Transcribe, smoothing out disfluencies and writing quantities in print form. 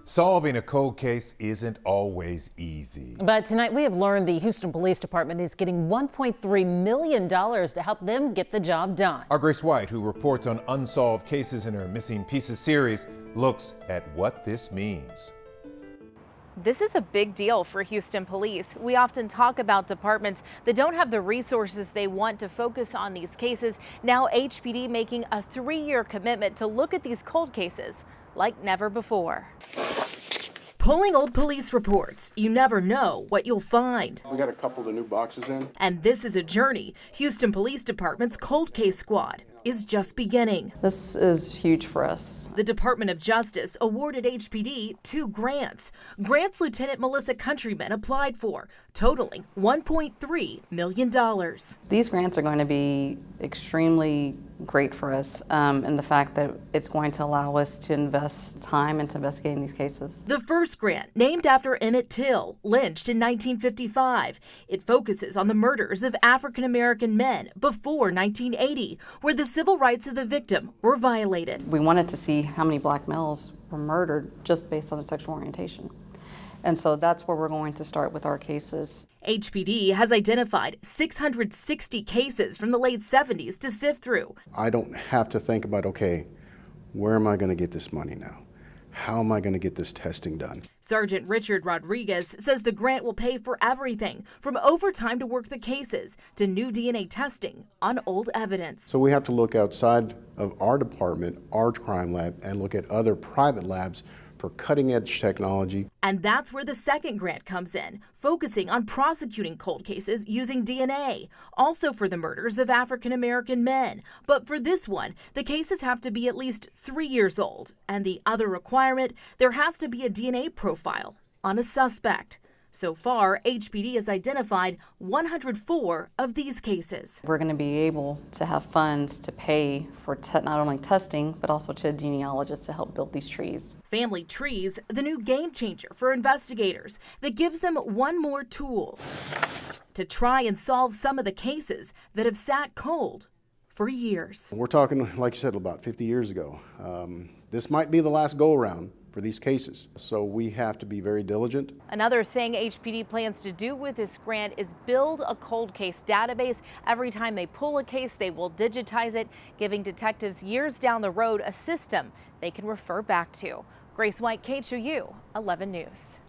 Solving a cold case isn't always easy. But tonight we have learned the Houston Police Department is getting $1.3 million to help them get the job done. Our Grace White, who reports on unsolved cases in her Missing Pieces series, looks at what this means. This is a big deal for Houston police. We often talk about departments that don't have the resources they want to focus on these cases. Now HPD making a 3-year commitment to look at these cold cases like never before. Pulling old police reports, you never know what you'll find. We got a couple of new boxes in. And this is a journey Houston Police Department's cold case squad is just beginning. This is huge for us. The Department of Justice awarded HPD 2 grants. Grants Lieutenant Melissa Countryman applied for, totaling $1.3 million. These grants are going to be extremely great for us in the fact that it's going to allow us to invest time into investigating these cases. The first grant, named after Emmett Till, lynched in 1955. It focuses on the murders of African American men before 1980, where the civil rights of the victim were violated. We wanted to see how many black males were murdered just based on their sexual orientation. And so that's where we're going to start with our cases. HPD has identified 660 cases from the late 70s to sift through. I don't have to think about, okay, where am I going to get this money now? How am I going to get this testing done? Sergeant Richard Rodriguez says the grant will pay for everything from overtime to work the cases to new DNA testing on old evidence. So we have to look outside of our department, our crime lab, and look at other private labs for cutting-edge technology. And that's where the second grant comes in, focusing on prosecuting cold cases using DNA, also for the murders of African American men. But for this one, the cases have to be at least 3 years old. And the other requirement, there has to be a DNA profile on a suspect. So far, HPD has identified 104 of these cases. We're going to be able to have funds to pay for not only testing, but also to genealogists to help build these trees. Family Trees, the new game changer for investigators that gives them one more tool to try and solve some of the cases that have sat cold for years. We're talking, like you said, about 50 years ago. This might be the last go-around for these cases, so we have to be very diligent. Another thing HPD plans to do with this grant is build a cold case database. Every time they pull a case, they will digitize it, giving detectives years down the road a system they can refer back to. Grace White, KHOU 11 News.